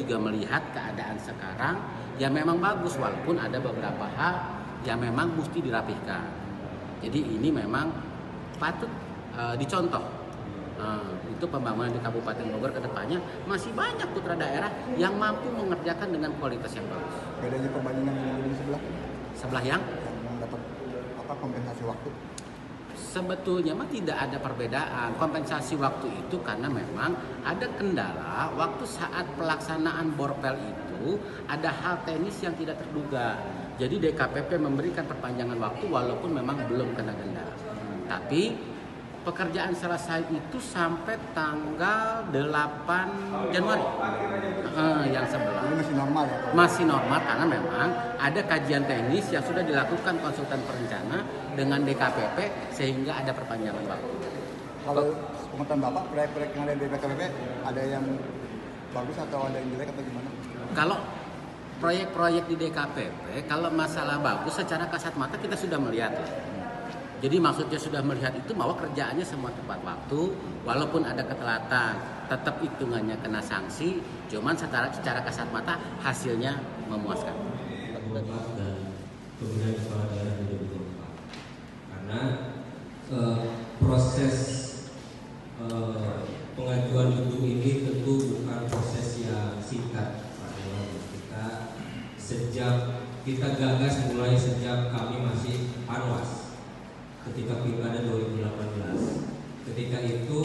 juga melihat keadaan sekarang ya memang bagus, walaupun ada beberapa hal yang memang mesti dirapihkan. Jadi ini memang patut dicontoh. Itu pembangunan di Kabupaten Bogor ke depannya masih banyak putra daerah yang mampu mengerjakan dengan kualitas yang bagus. Bedanya pembangunan yang di sebelah yang dapat kompensasi waktu? Sebetulnya mah tidak ada perbedaan. Kompensasi waktu itu karena memang ada kendala waktu saat pelaksanaan borpel itu ada hal teknis yang tidak terduga. Jadi DKPP memberikan perpanjangan waktu walaupun memang belum kena denda. Tapi pekerjaan selesai itu sampai tanggal 8 Januari yang sebelah. Jadi masih normal ya? Masih normal karena memang ada kajian teknis yang sudah dilakukan konsultan perencana dengan DKPP sehingga ada perpanjangan waktu. Kalau pengetahuan Bapak, proyek-proyek yang ada di DKPP ada yang bagus atau ada yang jelek atau gimana? Kalau proyek-proyek di DKPP, kalau masalah bagus secara kasat mata kita sudah melihat ya. Jadi maksudnya sudah melihat itu bahwa kerjaannya semua tepat waktu, walaupun ada ketelatan, tetap hitungannya kena sanksi, cuman secara kasat mata hasilnya memuaskan. Pemilihan kepala daerah 2024 karena proses pengajuan gedung ini tentu bukan proses yang singkat. Kita sejak kita gagas mulai sejak kami masih Panwas ketika pilkada 2018. Ketika itu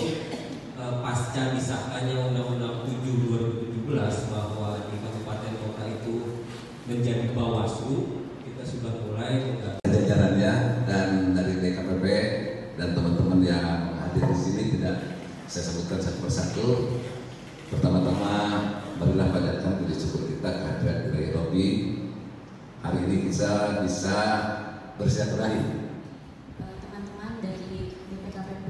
pasca disahkannya Undang-Undang 7 2017 bahwa di kabupaten kota itu menjadi Bawaslu, kita sudah mulai jajarannya dan dari DKPP dan teman-teman yang hadir di sini tidak saya sebutkan satu persatu. Pertama-tama marilah panjatkan puji syukur kita kehadiran dari Robi. Hari ini kita bisa bersilaturahmi. Teman-teman dari DKPP,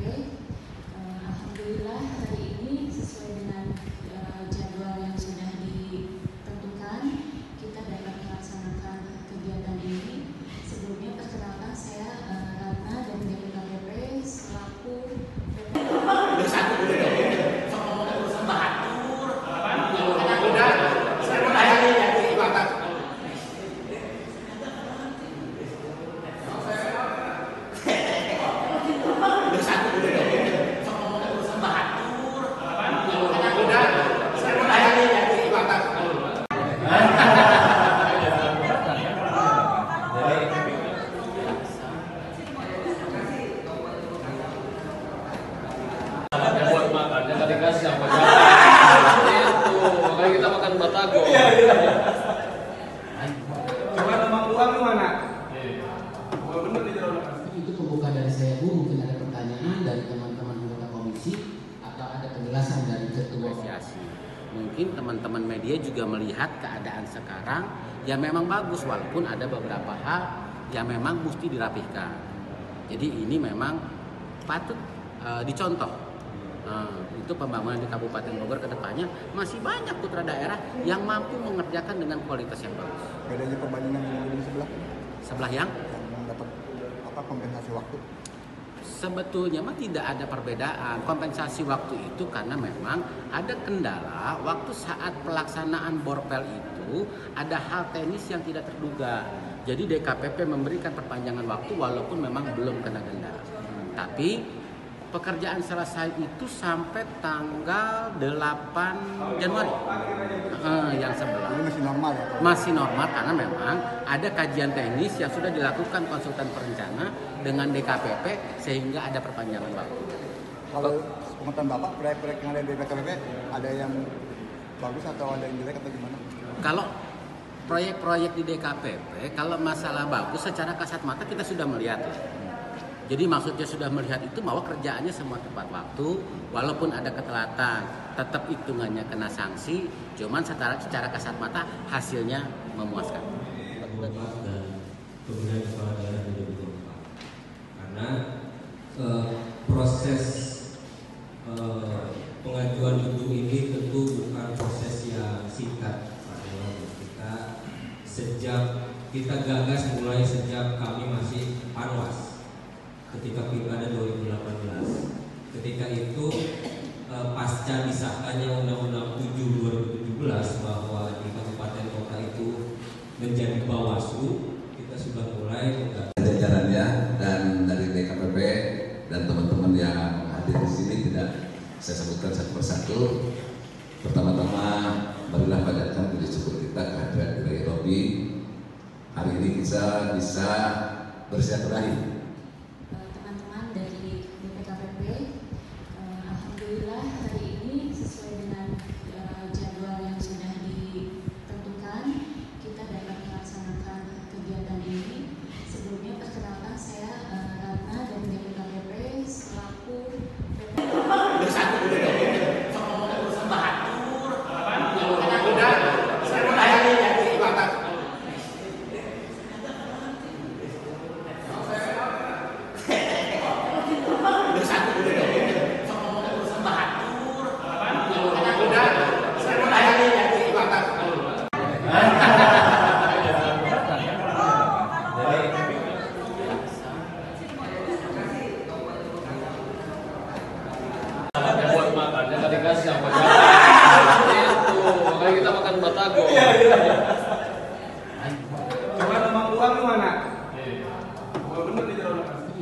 alhamdulillah hari ini sesuai dengan jadwal yang sudah ditentukan kita dapat melaksanakan kegiatan ini. Sebelumnya perkenalkan saya Ratna dari DKPP selaku itu pembuka dari saya, Bu. Mungkin ada pertanyaan dari teman-teman anggota komisi atau ada penjelasan dari ketua asosiasi. Mungkin teman-teman media juga melihat keadaan sekarang ya memang bagus, walaupun ada beberapa hal yang memang mesti dirapihkan. Jadi ini memang patut dicontoh. Itu pembangunan di Kabupaten Bogor ke depannya masih banyak putra daerah yang mampu mengerjakan dengan kualitas yang bagus. Bedanya pembangunan yang di sebelah yang dapat kompensasi waktu? Sebetulnya mah tidak ada perbedaan. Kompensasi waktu itu karena memang ada kendala waktu saat pelaksanaan borpel itu ada hal teknis yang tidak terduga. Jadi DKPP memberikan perpanjangan waktu walaupun memang belum kena denda. Tapi pekerjaan selesai itu sampai tanggal 8 Januari yang sebelah. Jadi masih normal ya? Masih normal karena memang ada kajian teknis yang sudah dilakukan konsultan perencana dengan DKPP sehingga ada perpanjangan waktu. Kalau pengetahuan Bapak, proyek-proyek yang ada di DKPP ada yang bagus atau ada yang jelek atau gimana? Kalau proyek-proyek di DKPP, kalau masalah bagus secara kasat mata kita sudah melihat ya. Jadi maksudnya sudah melihat itu bahwa kerjaannya semua tepat waktu, walaupun ada ketelatan, tetap hitungannya kena sanksi, cuman secara kasat mata hasilnya memuaskan. Pemilihan kepala daerah 2024 karena proses pengajuan gedung ini tentu bukan proses yang singkat. Kita sejak kita gagas mulai sejak kami masih Panwas ketika pilkada 2018. Ketika itu pasca disahkannya Undang-Undang 7 2017 bahwa di kabupaten kota itu menjadi Bawaslu, kita sudah mulai jajarannya dan dari DKPP dan teman-teman yang hadir di sini tidak saya sebutkan satu persatu. Pertama-tama marilah panjatkan puji syukur kita kehadiran Kiai Robi. Hari ini kita bisa bersilaturahmi. Teman-teman dari BPKPP, alhamdulillah hari ini sesuai dengan jadwal yang sudah ditentukan, kita dapat melaksanakan kegiatan ini. Sebelumnya perkenalkan saya Ratna dari BPKPP selaku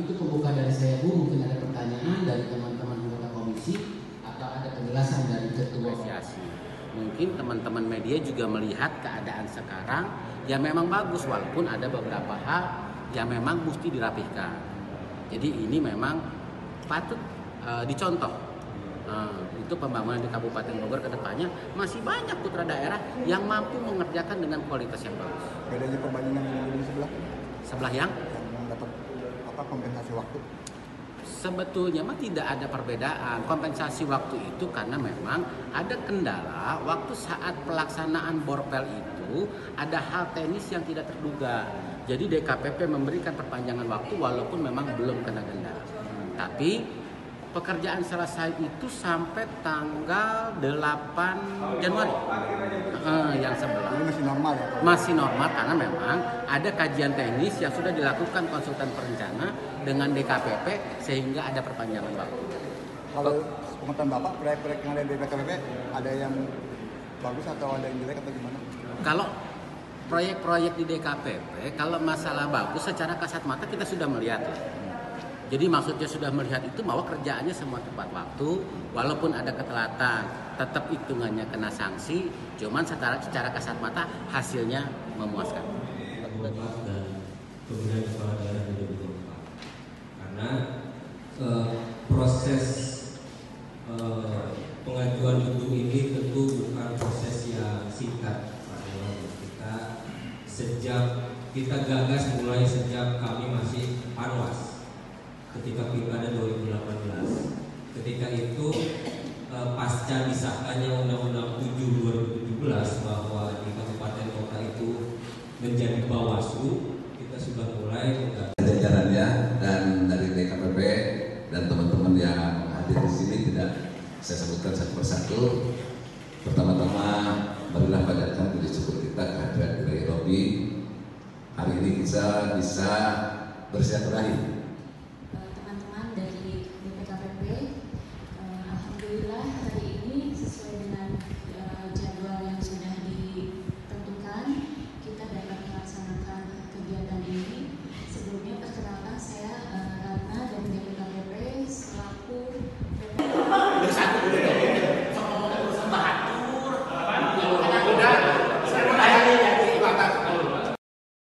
Itu pembuka dari saya, Bu. Mungkin ada pertanyaan dari teman-teman anggota komisi atau ada penjelasan dari ketua komisi. Mungkin teman-teman media juga melihat keadaan sekarang ya memang bagus, walaupun ada beberapa hal yang memang mesti dirapihkan. Jadi ini memang patut dicontoh. Itu pembangunan di Kabupaten Bogor ke depannya masih banyak putra daerah yang mampu mengerjakan dengan kualitas yang bagus. Bedanya perbandingan yang di Sebelah yang dapat kompensasi waktu. sebetulnya mah tidak ada perbedaan kompensasi waktu itu, karena memang ada kendala waktu saat pelaksanaan borpel itu ada hal teknis yang tidak terduga. Jadi DKPP memberikan perpanjangan waktu walaupun memang belum kena denda. Tapi pekerjaan selesai itu sampai tanggal 8 Januari yang sebelah. Ini masih normal ya? Masih normal karena memang ada kajian teknis yang sudah dilakukan konsultan perencana dengan DKPP sehingga ada perpanjangan waktu. Kalau pengetahuan Bapak, proyek-proyek yang ada di BPKPP ada yang bagus atau ada yang jelek atau gimana? Kalau proyek-proyek di DKPP, kalau masalah bagus secara kasat mata kita sudah melihat. Jadi maksudnya sudah melihat itu bahwa kerjaannya semua tepat waktu, walaupun ada ketelatan, tetap hitungannya kena sanksi, cuman secara kasat mata hasilnya memuaskan. dan pemilihan kepala daerah 2024. Karena proses pengajuan gedung ini tentu bukan proses yang singkat, Pak Dewan. Kita gagas mulai sejak kami masih Panwas. Ketika Pilkada 2018, ketika itu pasca disahkannya Undang-Undang 7 2017 bahwa di kabupaten kota itu menjadi Bawaslu, kita sudah mulai jajarannya dan dari DKPP dan teman-teman yang hadir di sini tidak saya sebutkan satu persatu. Pertama-tama marilah panjatkan puji syukur kita kehadiran Kiai Robi. Hari ini kita bisa bersilaturahmi.